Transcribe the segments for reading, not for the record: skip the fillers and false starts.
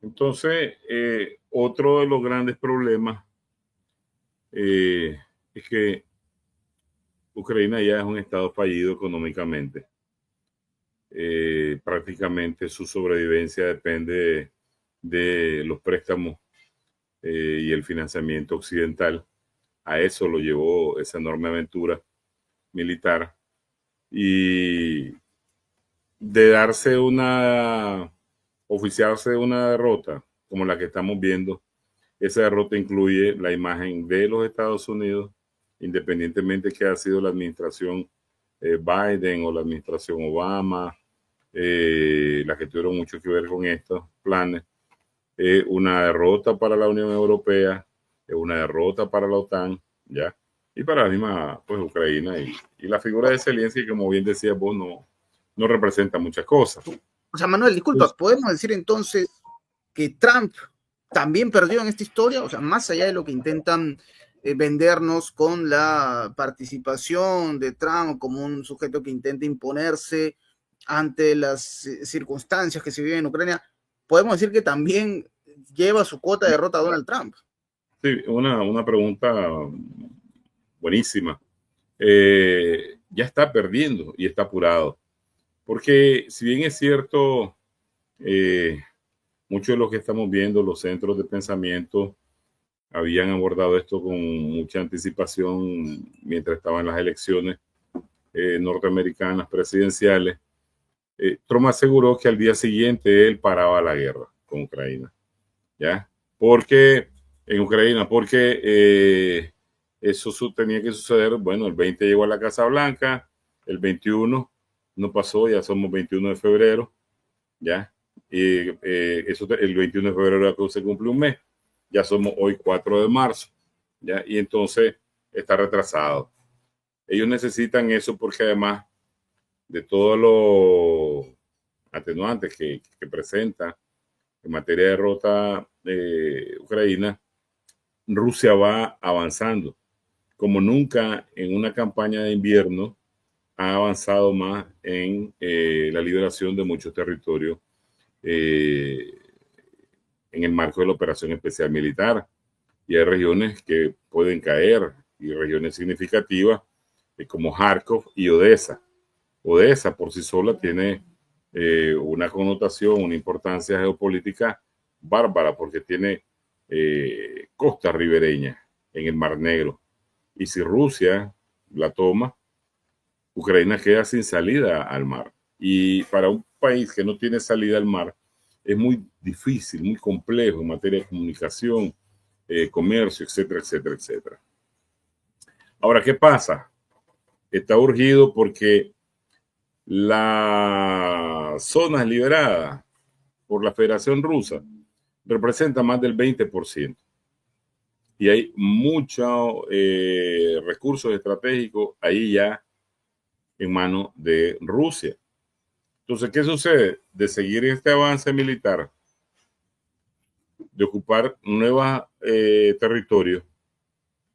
Entonces, otro de los grandes problemas es que Ucrania ya es un estado fallido económicamente. Prácticamente su sobrevivencia depende de los préstamos y el financiamiento occidental. A eso lo llevó esa enorme aventura militar y de darse oficiarse una derrota como la que estamos viendo. Esa derrota incluye la imagen de los Estados Unidos, independientemente que ha sido la administración Biden o la administración Obama, las que tuvieron mucho que ver con estos planes. Una derrota para la Unión Europea, una derrota para la OTAN, ¿ya? Y para la misma, pues, Ucrania. Y la figura de Zelensky, como bien decías vos, no representa muchas cosas. O sea, Manuel, disculpa, ¿podemos decir entonces que Trump también perdió en esta historia? O sea, más allá de lo que intentan vendernos con la participación de Trump como un sujeto que intenta imponerse ante las circunstancias que se viven en Ucrania, podemos decir que también lleva su cuota de derrota a Donald Trump. Sí, una pregunta buenísima. Ya está perdiendo y está apurado. Porque si bien es cierto, muchos de los que estamos viendo, los centros de pensamiento, habían abordado esto con mucha anticipación mientras estaban las elecciones norteamericanas presidenciales. Trump aseguró que al día siguiente él paraba la guerra con Ucrania, ¿ya? Porque en Ucrania, porque eso tenía que suceder. Bueno, el 20 llegó a la Casa Blanca, el 21 no pasó, ya somos 21 de febrero, ¿ya? Y eso el 21 de febrero se cumple un mes, ya somos hoy 4 de marzo, ¿ya? Y entonces está retrasado. Ellos necesitan eso porque además de todos los atenuantes que presenta en materia de derrota de Ucrania, Rusia va avanzando. Como nunca en una campaña de invierno ha avanzado más en la liberación de muchos territorios en el marco de la operación especial militar. Y hay regiones que pueden caer y regiones significativas como Kharkov y Odessa. Odessa por sí sola tiene una connotación, una importancia geopolítica bárbara porque tiene costas ribereñas en el Mar Negro. Y si Rusia la toma, Ucrania queda sin salida al mar. Y para un país que no tiene salida al mar, es muy difícil, muy complejo en materia de comunicación, comercio, etcétera, etcétera, etcétera. Ahora, ¿qué pasa? Está urgido porque las zonas liberadas por la Federación Rusa representan más del 20%. Y hay muchos recursos estratégicos ahí ya en manos de Rusia. Entonces, ¿qué sucede? De seguir este avance militar, de ocupar nuevos territorios,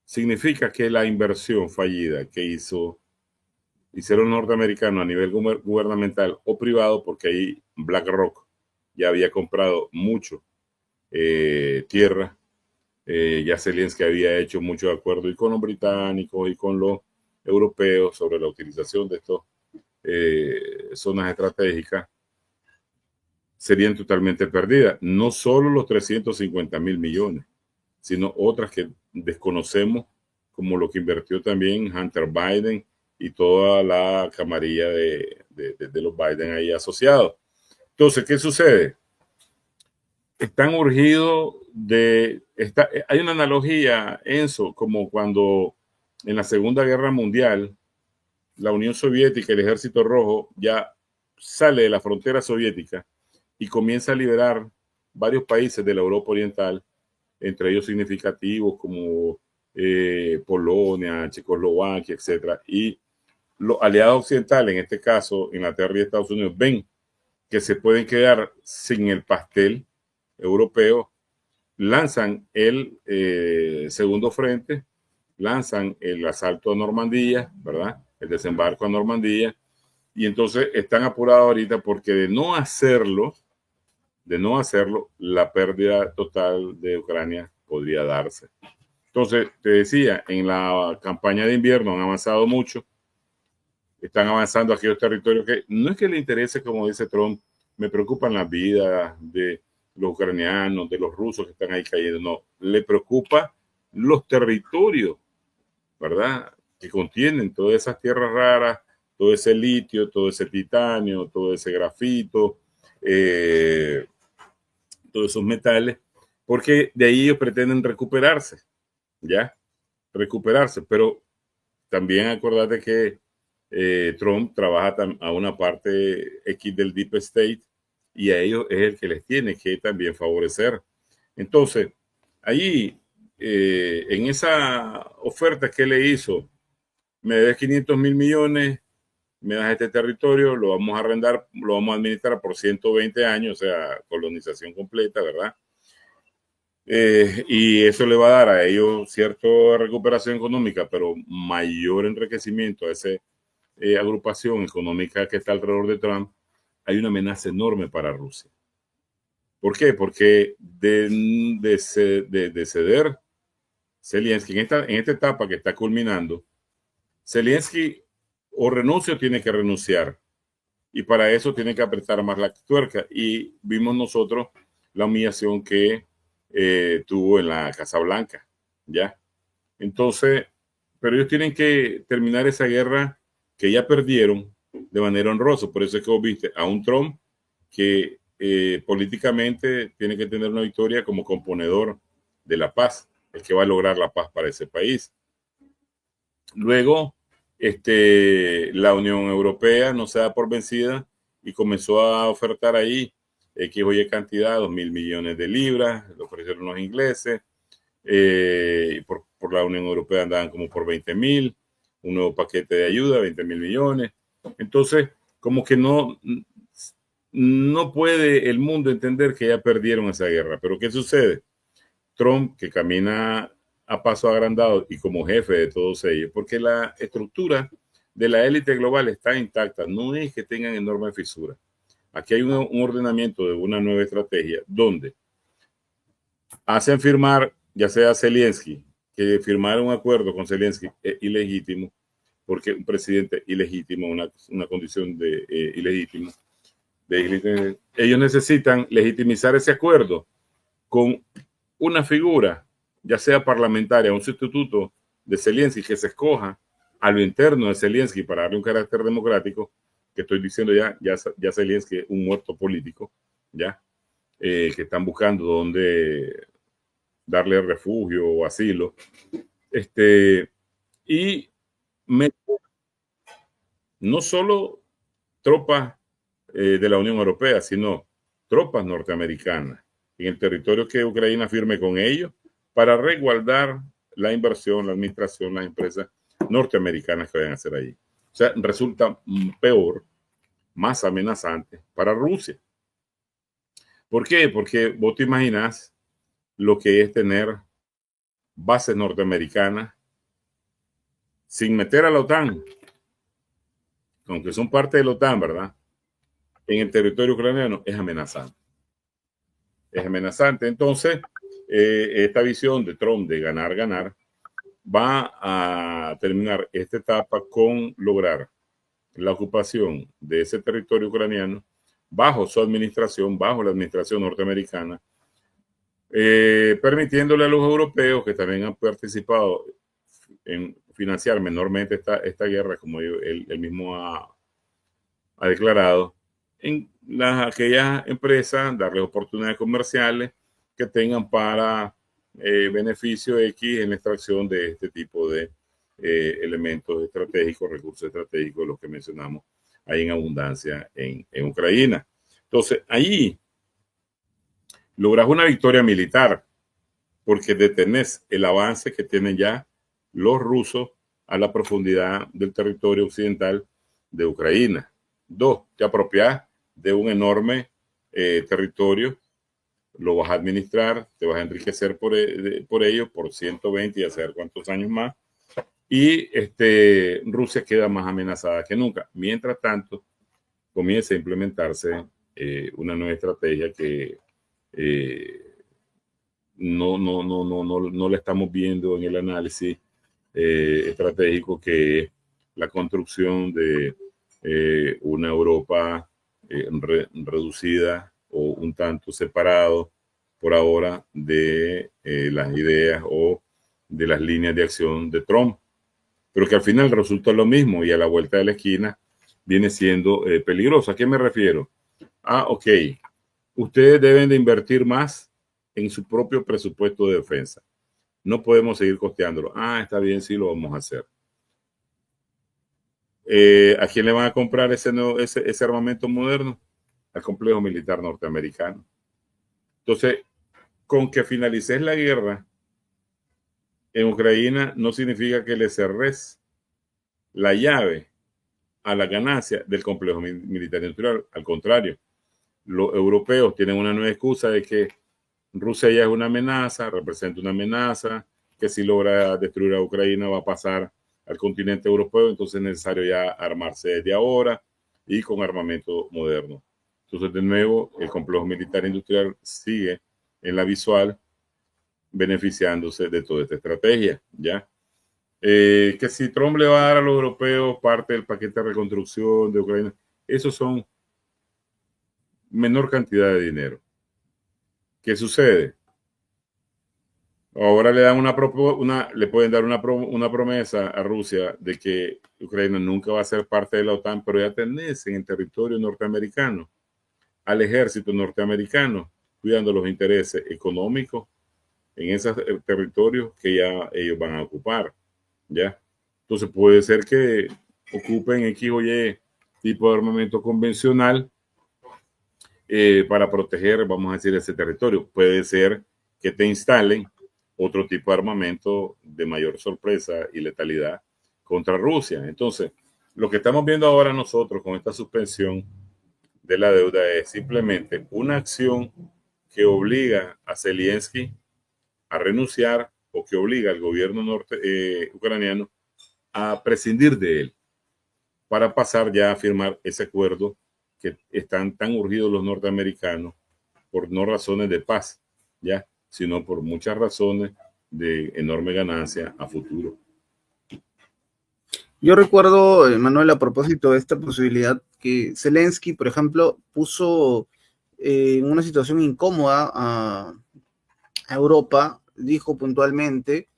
significa que la inversión fallida que hicieron los norteamericanos a nivel gubernamental o privado, porque ahí BlackRock ya había comprado mucho tierra, ya Zelensky había hecho muchos acuerdos y con los británicos y con los europeos sobre la utilización de estas zonas estratégicas, serían totalmente perdidas. No solo los 350.000 millones, sino otras que desconocemos, como lo que invirtió también Hunter Biden y toda la camarilla de los Biden ahí asociados. Entonces, ¿qué sucede? Están urgidos hay una analogía, Enzo, como cuando en la Segunda Guerra Mundial la Unión Soviética, el Ejército Rojo, ya sale de la frontera soviética y comienza a liberar varios países de la Europa Oriental, entre ellos significativos como Polonia, Checoslovaquia, etc. Y los aliados occidentales, en este caso Inglaterra y Estados Unidos, ven que se pueden quedar sin el pastel europeo, lanzan el segundo frente, lanzan el asalto a Normandía, ¿verdad? El desembarco a Normandía, y entonces están apurados ahorita porque de no hacerlo, de no hacerlo, la pérdida total de Ucrania podría darse. Entonces, te decía, en la campaña de invierno han avanzado mucho, están avanzando aquellos territorios que no es que le interese, como dice Trump, me preocupan las vidas de los ucranianos, de los rusos que están ahí cayendo, no, le preocupa los territorios, ¿verdad? Que contienen todas esas tierras raras, todo ese litio, todo ese titanio, todo ese grafito, todos esos metales, porque de ahí ellos pretenden recuperarse, ¿ya? Recuperarse, pero también acordate que Trump trabaja a una parte X del Deep State y a ellos es el que les tiene que también favorecer. Entonces, ahí, en esa oferta que le hizo, me debes 500 mil millones, me das este territorio, lo vamos a arrendar, lo vamos a administrar por 120 años, o sea, colonización completa, ¿verdad? Y eso le va a dar a ellos cierta recuperación económica, pero mayor enriquecimiento a esa agrupación económica que está alrededor de Trump. Hay una amenaza enorme para Rusia. ¿Por qué? Porque de ceder Zelensky en esta etapa que está culminando, Zelensky o renuncia o tiene que renunciar. Y para eso tiene que apretar más la tuerca. Y vimos nosotros la humillación que tuvo en la Casa Blanca, ¿ya? Entonces, pero ellos tienen que terminar esa guerra que ya perdieron de manera honrosa. Por eso es que vos viste a un Trump que políticamente tiene que tener una victoria como componedor de la paz, el que va a lograr la paz para ese país. Luego, la Unión Europea no se da por vencida y comenzó a ofertar ahí X o Y cantidad, 2.000 millones de libras, lo ofrecieron los ingleses, por la Unión Europea andaban como por 20.000, un nuevo paquete de ayuda, 20.000 millones. Entonces, como que no puede el mundo entender que ya perdieron esa guerra. Pero ¿qué sucede? Trump, que camina a paso agrandado y como jefe de todos ellos, porque la estructura de la élite global está intacta, no es que tengan enormes fisuras. Aquí hay un ordenamiento de una nueva estrategia donde hacen firmar, ya sea Zelensky, que firmar un acuerdo con Zelensky es ilegítimo, porque un presidente ilegítimo, una condición de ilegítimo, ellos necesitan legitimizar ese acuerdo con una figura, ya sea parlamentaria, un sustituto de Zelensky que se escoja a lo interno de Zelensky para darle un carácter democrático, que estoy diciendo ya Zelensky es un muerto político, ya, que están buscando dónde darle refugio o asilo, y no solo tropas de la Unión Europea, sino tropas norteamericanas en el territorio que Ucrania firme con ellos para resguardar la inversión, la administración, las empresas norteamericanas que vayan a hacer allí. O sea, resulta peor, más amenazante para Rusia. ¿Por qué? Porque vos te imaginas lo que es tener bases norteamericanas sin meter a la OTAN, aunque son parte de la OTAN, ¿verdad? En el territorio ucraniano es amenazante. Es amenazante. Entonces, esta visión de Trump de ganar, va a terminar esta etapa con lograr la ocupación de ese territorio ucraniano bajo su administración, bajo la administración norteamericana, permitiéndole a los europeos que también han participado en financiar menormente esta guerra, como él mismo ha declarado, en aquellas empresas, darles oportunidades comerciales que tengan para beneficio X en la extracción de este tipo de elementos estratégicos, recursos estratégicos, los que mencionamos ahí en abundancia en Ucrania. Entonces, ahí logras una victoria militar porque detenés el avance que tienen ya los rusos a la profundidad del territorio occidental de Ucrania. Dos, te apropias de un enorme territorio, lo vas a administrar, te vas a enriquecer por ello por 120 y a saber cuántos años más. Y Rusia queda más amenazada que nunca. Mientras tanto, comienza a implementarse una nueva estrategia que no la estamos viendo en el análisis estratégico, que es la construcción de una Europa reducida o un tanto separado por ahora de las ideas o de las líneas de acción de Trump, pero que al final resulta lo mismo y a la vuelta de la esquina viene siendo peligroso. ¿A qué me refiero? Ok, ustedes deben de invertir más en su propio presupuesto de defensa. No podemos seguir costeándolo. Está bien, sí lo vamos a hacer. ¿A quién le van a comprar ese armamento moderno? Al complejo militar norteamericano. Entonces, con que finalices la guerra en Ucrania no significa que le cerres la llave a la ganancia del complejo militar industrial. Al contrario, los europeos tienen una nueva excusa de que Rusia ya es una amenaza, representa una amenaza, que si logra destruir a Ucrania va a pasar al continente europeo, entonces es necesario ya armarse desde ahora y con armamento moderno. Entonces, de nuevo, el complejo militar industrial sigue en la visual, beneficiándose de toda esta estrategia, ¿ya? Que si Trump le va a dar a los europeos parte del paquete de reconstrucción de Ucrania, esos son menor cantidad de dinero. ¿Qué sucede? Ahora le dan le pueden dar una promesa a Rusia de que Ucrania nunca va a ser parte de la OTAN, pero ya tenés en el territorio norteamericano al ejército norteamericano cuidando los intereses económicos en esos territorios que ya ellos van a ocupar, ¿ya? Entonces puede ser que ocupen X o Y tipo de armamento convencional para proteger, vamos a decir, ese territorio. Puede ser que te instalen otro tipo de armamento de mayor sorpresa y letalidad contra Rusia. Entonces, lo que estamos viendo ahora nosotros con esta suspensión de la deuda es simplemente una acción que obliga a Zelensky a renunciar o que obliga al gobierno ucraniano a prescindir de él para pasar ya a firmar ese acuerdo que están tan urgidos los norteamericanos por no razones de paz, ya, sino por muchas razones de enorme ganancia a futuro. Yo recuerdo, Manuel, a propósito de esta posibilidad, que Zelensky, por ejemplo, puso en una situación incómoda a Europa, dijo puntualmente: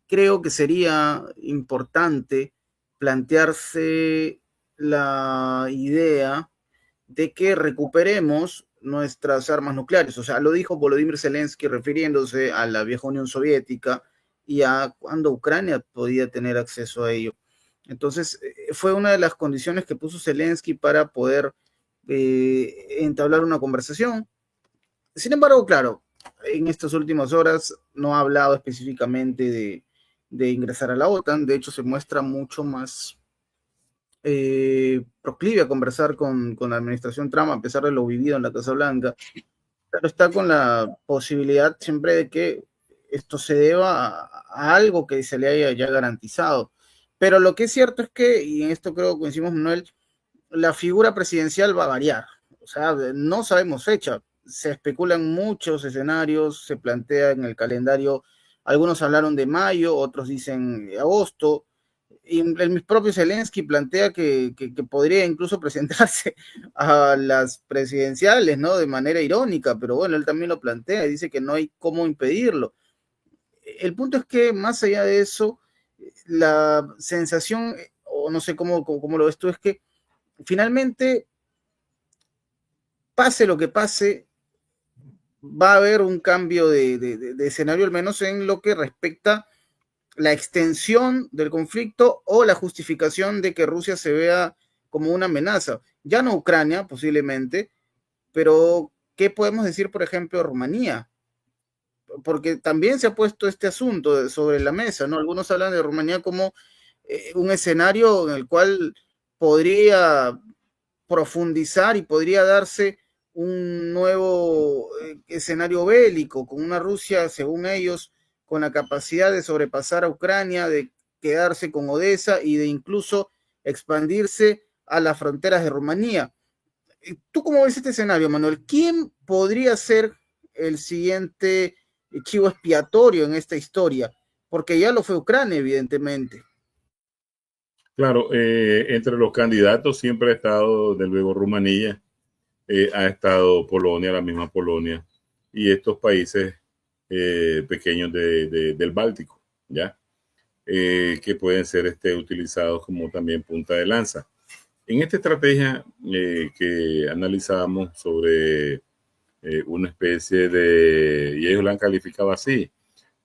creo que sería importante plantearse la idea de que recuperemos nuestras armas nucleares. O sea, lo dijo Volodymyr Zelensky refiriéndose a la vieja Unión Soviética y a cuando Ucrania podía tener acceso a ello. Entonces, fue una de las condiciones que puso Zelensky para poder entablar una conversación. Sin embargo, claro, en estas últimas horas no ha hablado específicamente de ingresar a la OTAN. De hecho, se muestra mucho más proclive a conversar con la administración Trump, a pesar de lo vivido en la Casa Blanca. Pero está con la posibilidad siempre de que esto se deba a algo que se le haya ya garantizado. Pero lo que es cierto es que, y en esto creo que coincidimos, Manuel, la figura presidencial va a variar. O sea, no sabemos fecha. Se especulan muchos escenarios, se plantea en el calendario, algunos hablaron de mayo, otros dicen agosto, y el propio Zelensky plantea que podría incluso presentarse a las presidenciales, ¿no? De manera irónica, pero bueno, él también lo plantea y dice que no hay cómo impedirlo. El punto es que más allá de eso, la sensación, o no sé cómo lo ves tú, es que finalmente, pase lo que pase, va a haber un cambio de escenario, al menos en lo que respecta la extensión del conflicto o la justificación de que Rusia se vea como una amenaza. Ya no Ucrania, posiblemente, pero ¿qué podemos decir, por ejemplo, de Rumanía? Porque también se ha puesto este asunto sobre la mesa, ¿no? Algunos hablan de Rumanía como un escenario en el cual podría profundizar y podría darse un nuevo escenario bélico, con una Rusia, según ellos, con la capacidad de sobrepasar a Ucrania, de quedarse con Odessa y de incluso expandirse a las fronteras de Rumanía. ¿Tú cómo ves este escenario, Manuel? ¿Quién podría ser el siguiente chivo expiatorio en esta historia? Porque ya lo fue Ucrania, evidentemente. Claro, entre los candidatos siempre ha estado, de luego, Rumanía, ha estado Polonia, la misma Polonia, y estos países pequeños del Báltico, ¿ya? Que pueden ser utilizados como también punta de lanza. En esta estrategia que analizamos sobre una especie de, y ellos la han calificado así,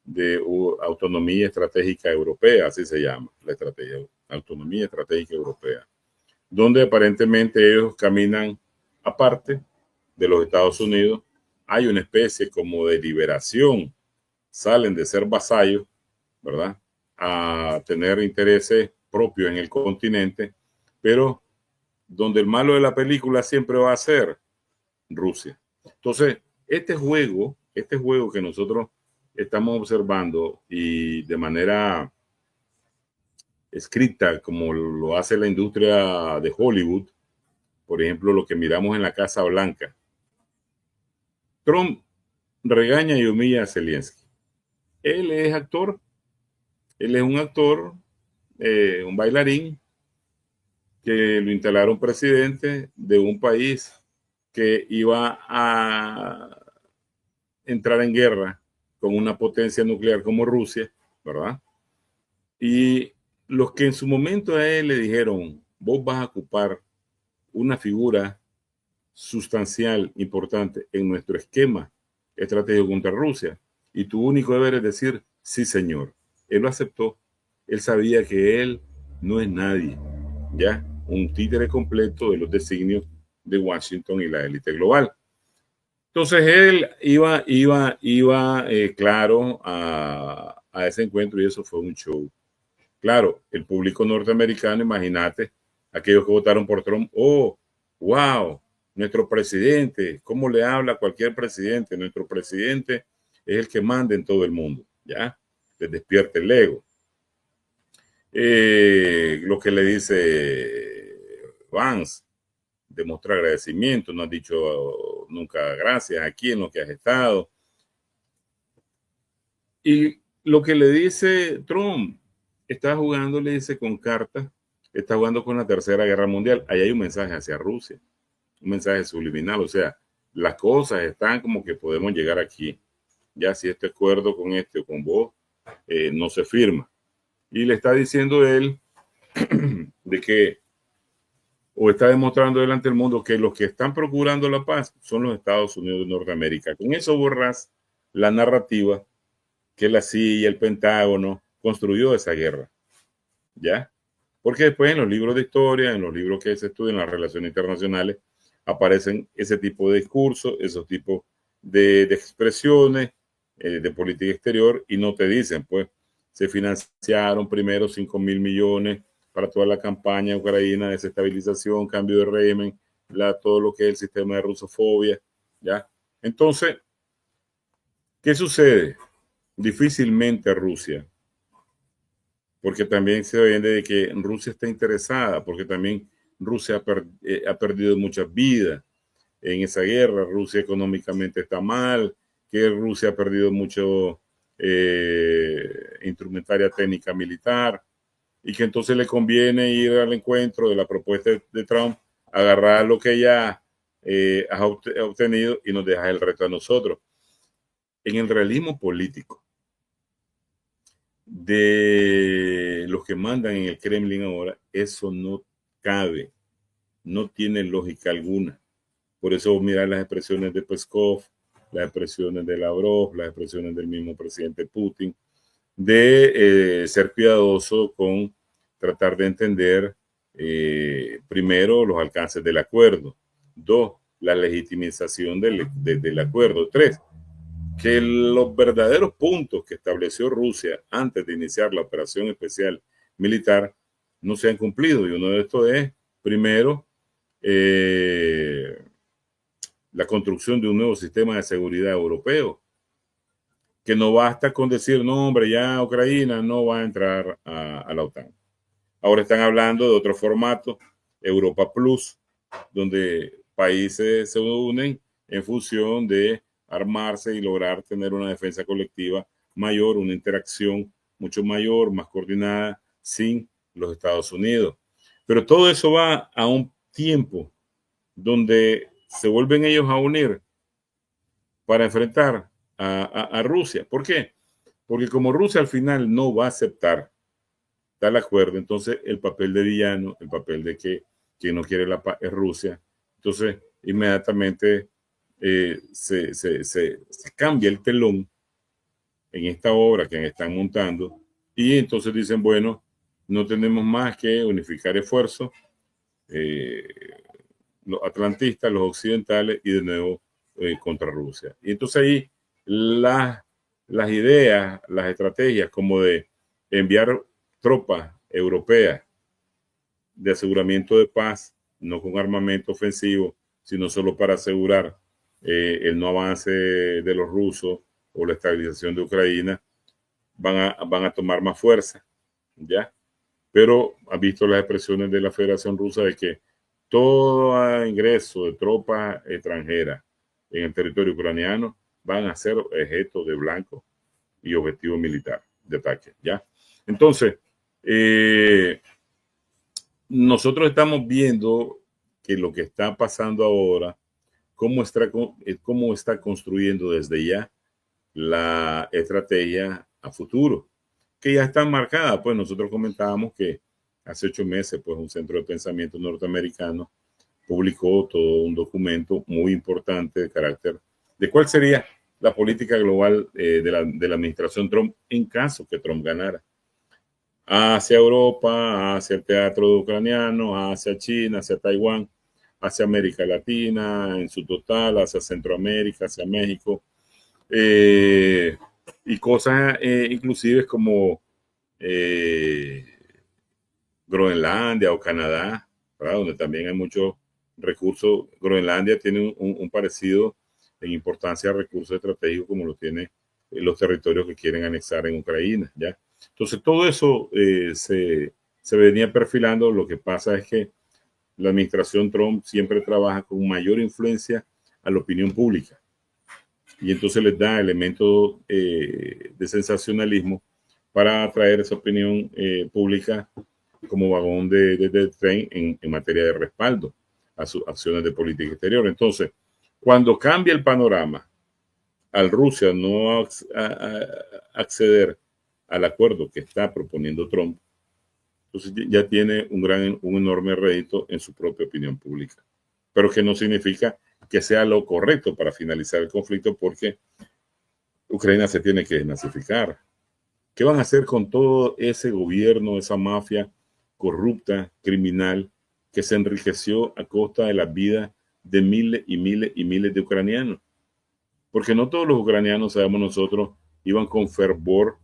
de autonomía estratégica europea, así se llama la estrategia, autonomía estratégica europea, donde aparentemente ellos caminan aparte de los Estados Unidos. Hay una especie como de liberación, salen de ser vasallos, ¿verdad? A tener intereses propios en el continente, pero donde el malo de la película siempre va a ser Rusia. Entonces, este juego que nosotros estamos observando y de manera escrita, como lo hace la industria de Hollywood, por ejemplo, lo que miramos en la Casa Blanca. Trump regaña y humilla a Zelensky. Él es actor, él es un actor, un bailarín, que lo instalaron presidente de un país que iba a entrar en guerra con una potencia nuclear como Rusia, ¿verdad? Y los que en su momento a él le dijeron, vos vas a ocupar una figura sustancial, importante en nuestro esquema estratégico contra Rusia, y tu único deber es decir, sí señor. Él lo aceptó. Él sabía que él no es nadie, ya, un títere completo de los designios de Washington y la élite global. Entonces él iba claro a ese encuentro, y eso fue un show. Claro, el público norteamericano, imagínate, aquellos que votaron por Trump, oh, wow, nuestro presidente, ¿cómo le habla a cualquier presidente? Nuestro presidente es el que manda en todo el mundo, ¿ya? Les despierta el ego. Lo que le dice Vance, demuestra agradecimiento, no has dicho nunca gracias aquí en lo que has estado. Y lo que le dice Trump, está jugando, le dice, con cartas, está jugando con la Tercera Guerra Mundial. Ahí hay un mensaje hacia Rusia, un mensaje subliminal, o sea, las cosas están como que podemos llegar aquí. Ya si este acuerdo con este o con vos no se firma. Y le está diciendo él de que, o está demostrando delante del mundo, que los que están procurando la paz son los Estados Unidos de Norteamérica. Con eso borras la narrativa que la CIA y el Pentágono construyó esa guerra, ¿ya? Porque después en los libros de historia, en los libros que se estudian las relaciones internacionales, aparecen ese tipo de discursos, esos tipos de expresiones de política exterior, y no te dicen, pues, se financiaron primero 5.000 millones para toda la campaña de Ucrania, desestabilización, cambio de régimen, todo lo que es el sistema de rusofobia, ¿ya? Entonces, ¿qué sucede? Difícilmente Rusia, porque también se vende de que Rusia está interesada, porque también Rusia ha perdido muchas vidas en esa guerra, Rusia económicamente está mal, que Rusia ha perdido mucho instrumentaria técnica militar, y que entonces le conviene ir al encuentro de la propuesta de Trump, agarrar lo que ya ha obtenido y nos deja el reto a nosotros. En el realismo político de los que mandan en el Kremlin ahora, eso no cabe, no tiene lógica alguna. Por eso mirar las expresiones de Peskov, las expresiones de Lavrov, las expresiones del mismo presidente Putin, de ser cuidadoso con tratar de entender primero los alcances del acuerdo, dos, la legitimización del acuerdo, tres, que los verdaderos puntos que estableció Rusia antes de iniciar la operación especial militar no se han cumplido. Y uno de estos es, primero, la construcción de un nuevo sistema de seguridad europeo, que no basta con decir, no, hombre, ya Ucrania no va a entrar a la OTAN. Ahora están hablando de otro formato, Europa Plus, donde países se unen en función de armarse y lograr tener una defensa colectiva mayor, una interacción mucho mayor, más coordinada, sin los Estados Unidos. Pero todo eso va a un tiempo donde se vuelven ellos a unir para enfrentar a Rusia. ¿Por qué? Porque como Rusia al final no va a aceptar tal acuerdo, entonces el papel de villano, el papel de que quien no quiere la paz es Rusia, entonces inmediatamente se cambia el telón en esta obra que están montando y entonces dicen, bueno, no tenemos más que unificar esfuerzos, los atlantistas, los occidentales y de nuevo contra Rusia. Y entonces ahí las ideas, las estrategias como de enviar tropas europeas de aseguramiento de paz, no con armamento ofensivo, sino solo para asegurar el no avance de los rusos o la estabilización de Ucrania, van a tomar más fuerza, ¿ya? Pero han visto las expresiones de la Federación Rusa de que todo ingreso de tropas extranjeras en el territorio ucraniano van a ser objeto de blanco y objetivo militar de ataque, ¿ya? Entonces, nosotros estamos viendo que lo que está pasando ahora, cómo está construyendo desde ya la estrategia a futuro, que ya está marcada. Pues nosotros comentábamos que hace 8 meses, pues un centro de pensamiento norteamericano publicó todo un documento muy importante de carácter de cuál sería la política global de la administración Trump en caso que Trump ganara. Hacia Europa, hacia el teatro ucraniano, hacia China, hacia Taiwán, hacia América Latina en su total, hacia Centroamérica, hacia México, y cosas inclusive como Groenlandia o Canadá, ¿verdad? Donde también hay muchos recursos. Groenlandia tiene un parecido en importancia a recursos estratégicos como lo tiene los territorios que quieren anexar en Ucrania, ¿ya? Entonces todo eso se venía perfilando. Lo que pasa es que la administración Trump siempre trabaja con mayor influencia a la opinión pública y entonces les da elementos de sensacionalismo para atraer esa opinión pública como vagón de tren en materia de respaldo a sus acciones de política exterior. Entonces, cuando cambia el panorama al Rusia no acceder al acuerdo que está proponiendo Trump, entonces ya tiene un enorme rédito en su propia opinión pública, pero que no significa que sea lo correcto para finalizar el conflicto, porque Ucrania se tiene que desnazificar. ¿Qué van a hacer con todo ese gobierno, esa mafia corrupta, criminal, que se enriqueció a costa de la vida de miles y miles y miles de ucranianos? Porque no todos los ucranianos, sabemos nosotros, iban con fervor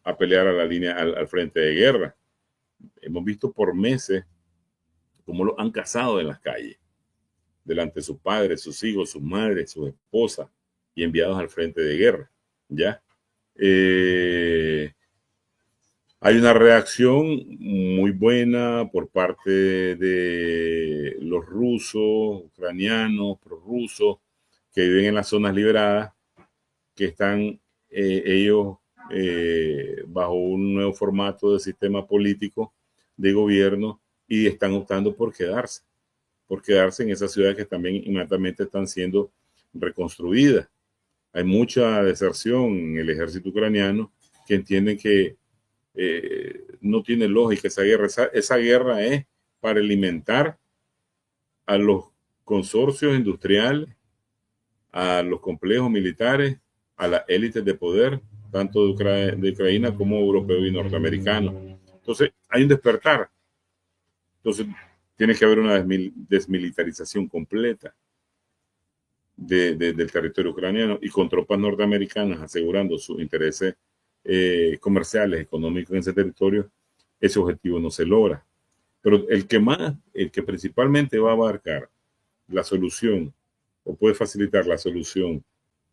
a pelear a la línea, al frente de guerra. Hemos visto por meses cómo los han cazado en las calles, delante de sus padres, sus hijos, sus madres, sus esposas, y enviados al frente de guerra, ¿ya? Hay una reacción muy buena por parte de los rusos, ucranianos, prorrusos, que viven en las zonas liberadas, que están ellos bajo un nuevo formato de sistema político de gobierno y están optando por quedarse en esas ciudades que también inmediatamente están siendo reconstruidas. Hay mucha deserción en el ejército ucraniano que entienden que no tiene lógica esa guerra. Esa guerra es para alimentar a los consorcios industriales, a los complejos militares, a las élites de poder, tanto de Ucrania como europeo y norteamericano. Entonces, hay un despertar. Entonces, tiene que haber una desmilitarización completa del territorio ucraniano y con tropas norteamericanas asegurando sus intereses comerciales, económicos en ese territorio. Ese objetivo no se logra. Pero el que principalmente va a abarcar la solución o puede facilitar la solución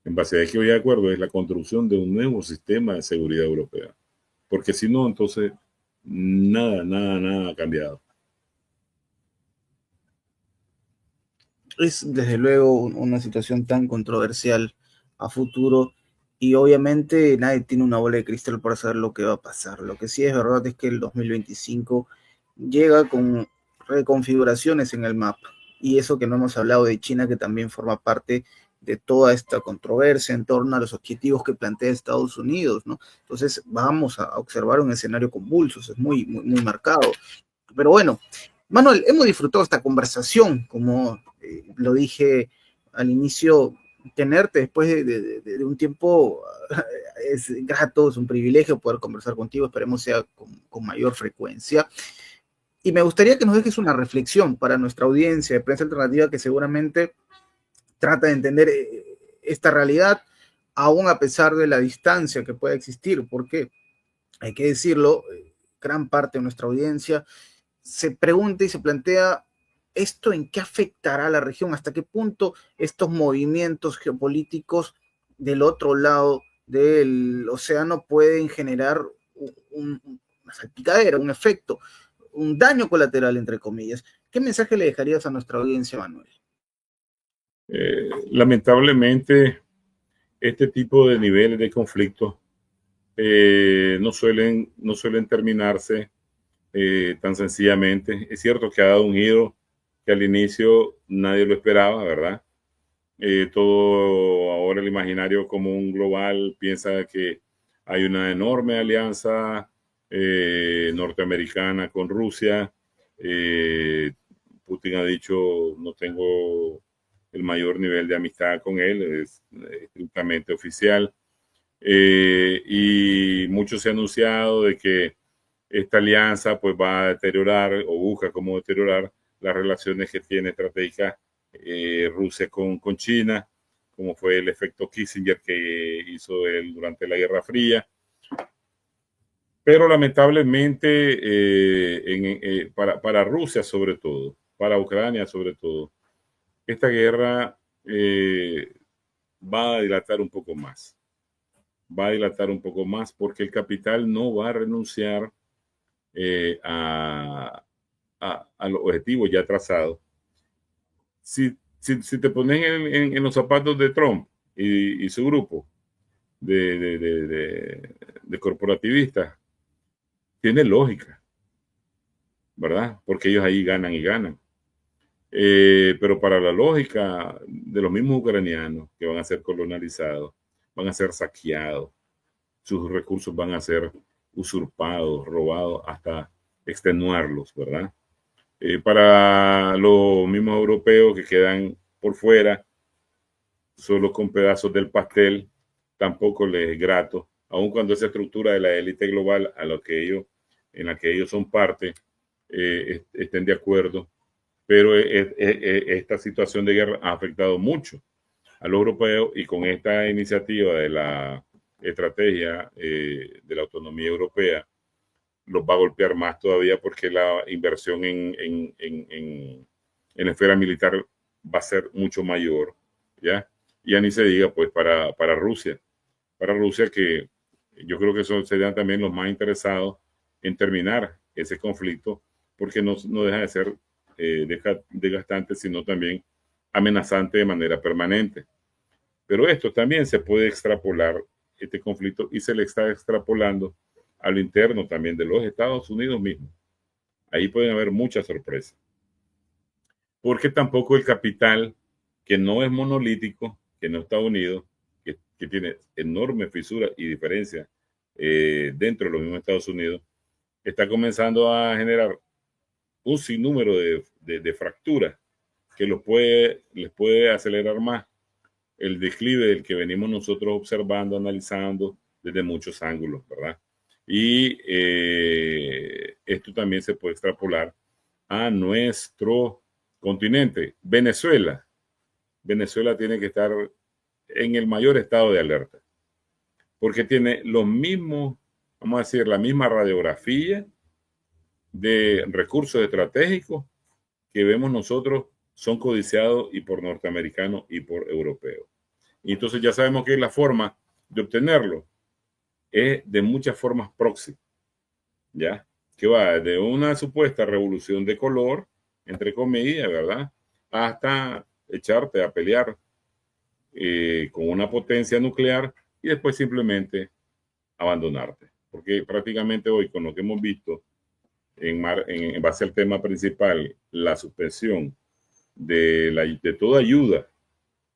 en base a que hoy de acuerdo es la construcción de un nuevo sistema de seguridad europea. Porque si no, entonces nada ha cambiado. Es desde luego una situación tan controversial a futuro y obviamente nadie tiene una bola de cristal para saber lo que va a pasar. Lo que sí es verdad es que el 2025 llega con reconfiguraciones en el mapa y eso que no hemos hablado de China, que también forma parte de toda esta controversia en torno a los objetivos que plantea Estados Unidos, ¿no? Entonces vamos a observar un escenario convulso, es muy marcado. Pero bueno, Manuel, hemos disfrutado esta conversación, como lo dije al inicio, tenerte después de un tiempo es grato, es un privilegio poder conversar contigo, esperemos sea con mayor frecuencia. Y me gustaría que nos dejes una reflexión para nuestra audiencia de prensa alternativa que seguramente trata de entender esta realidad, aún a pesar de la distancia que pueda existir, porque hay que decirlo, gran parte de nuestra audiencia se pregunta y se plantea esto en qué afectará a la región, hasta qué punto estos movimientos geopolíticos del otro lado del océano pueden generar una salpicadera, un efecto, un daño colateral, entre comillas. ¿Qué mensaje le dejarías a nuestra audiencia, Manuel? Lamentablemente, este tipo de niveles de conflicto no suelen terminarse tan sencillamente. Es cierto que ha dado un giro que al inicio nadie lo esperaba, ¿verdad? Todo ahora el imaginario común global piensa que hay una enorme alianza norteamericana con Rusia. Putin ha dicho, no tengo el mayor nivel de amistad con él, es estrictamente oficial. Y mucho se ha anunciado de que esta alianza pues va a deteriorar o busca cómo deteriorar las relaciones que tiene estratégicas Rusia con China, como fue el efecto Kissinger que hizo él durante la Guerra Fría. Pero lamentablemente para Rusia sobre todo, para Ucrania sobre todo, esta guerra va a dilatar un poco más. Va a dilatar un poco más porque el capital no va a renunciar a los objetivos ya trazados. Si te pones en los zapatos de Trump y su grupo de corporativistas, tiene lógica, ¿verdad? Porque ellos ahí ganan y ganan. Pero para la lógica de los mismos ucranianos que van a ser colonializados, van a ser saqueados, sus recursos van a ser usurpados, robados, hasta extenuarlos, ¿verdad? Para los mismos europeos que quedan por fuera, solo con pedazos del pastel, tampoco les es grato, aun cuando esa estructura de la élite global en la que ellos son parte, estén de acuerdo, pero esta situación de guerra ha afectado mucho a los europeos y con esta iniciativa de la estrategia de la autonomía europea los va a golpear más todavía porque la inversión en la esfera militar va a ser mucho mayor, ¿ya? Y ya ni se diga, pues, para Rusia que yo creo que serían también los más interesados en terminar ese conflicto, porque no deja de ser desgastante, sino también amenazante de manera permanente. Pero esto también se puede extrapolar, este conflicto, y se le está extrapolando a lo interno también de los Estados Unidos mismos. Ahí pueden haber muchas sorpresas. Porque tampoco el capital, que no es monolítico, que no está unido, que tiene enormes fisuras y diferencias dentro de los mismos Estados Unidos, está comenzando a generar un sinnúmero de fracturas que les puede acelerar más el declive del que venimos nosotros observando, analizando desde muchos ángulos, ¿verdad? Y esto también se puede extrapolar a nuestro continente. Venezuela. Venezuela tiene que estar en el mayor estado de alerta, porque tiene los mismos, vamos a decir, la misma radiografía de recursos estratégicos que vemos nosotros son codiciados y por norteamericanos y por europeos. Y entonces ya sabemos que la forma de obtenerlo es de muchas formas proxy, ¿ya? Que va de una supuesta revolución de color, entre comillas, ¿verdad? Hasta echarte a pelear con una potencia nuclear y después simplemente abandonarte. Porque prácticamente hoy, con lo que hemos visto, en base al tema principal, la suspensión de toda ayuda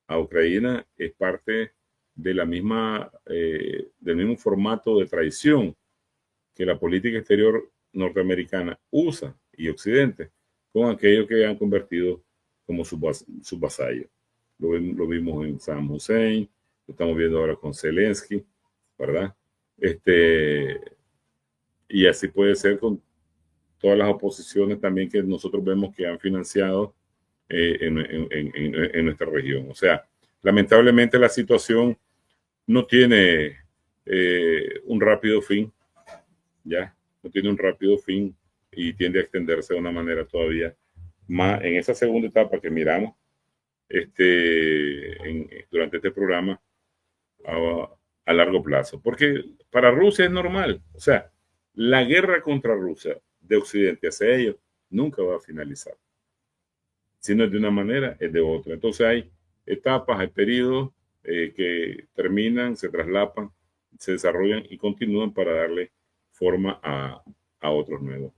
a Ucrania es parte de la misma, del mismo formato de traición que la política exterior norteamericana usa y Occidente con aquellos que han convertido como sus vasallos. Lo vimos en Saddam Hussein, lo estamos viendo ahora con Zelensky, ¿verdad? Y así puede ser con todas las oposiciones también que nosotros vemos que han financiado en nuestra región. O sea, lamentablemente la situación no tiene un rápido fin, ¿ya? No tiene un rápido fin y tiende a extenderse de una manera todavía más en esa segunda etapa que miramos durante este programa a largo plazo. Porque para Rusia es normal. O sea, la guerra contra Rusia de Occidente hacia ellos nunca va a finalizar. Si no es de una manera, es de otra. Entonces hay etapas, hay periodos que terminan, se traslapan, se desarrollan y continúan para darle forma a otros nuevos.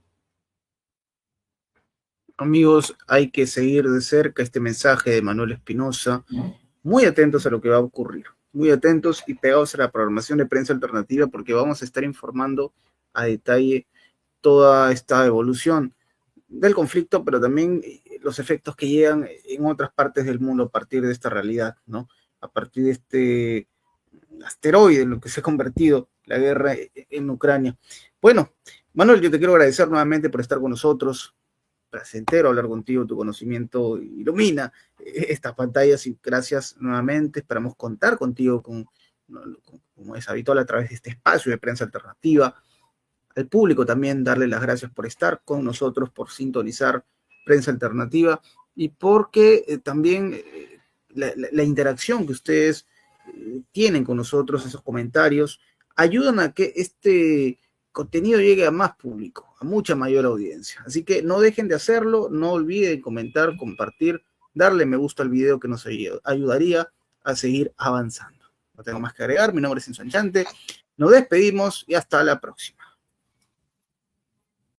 Amigos, hay que seguir de cerca este mensaje de Manuel Espinosa, muy atentos a lo que va a ocurrir, muy atentos y pegados a la programación de Prensa Alternativa, porque vamos a estar informando a detalle toda esta evolución del conflicto, pero también los efectos que llegan en otras partes del mundo a partir de esta realidad, ¿no? A partir de este asteroide en lo que se ha convertido la guerra en Ucrania. Bueno, Manuel, yo te quiero agradecer nuevamente por estar con nosotros. Placentero hablar contigo, tu conocimiento ilumina estas pantallas y gracias nuevamente. Esperamos contar contigo como es habitual a través de este espacio de Prensa Alternativa. Al público también darle las gracias por estar con nosotros, por sintonizar Prensa Alternativa y porque también la interacción que ustedes tienen con nosotros, esos comentarios, ayudan a que este contenido llegue a más público, a mucha mayor audiencia. Así que no dejen de hacerlo, no olviden comentar, compartir, darle me gusta al video que nos ayudaría a seguir avanzando. No tengo más que agregar, mi nombre es Enzo Enchante, nos despedimos y hasta la próxima.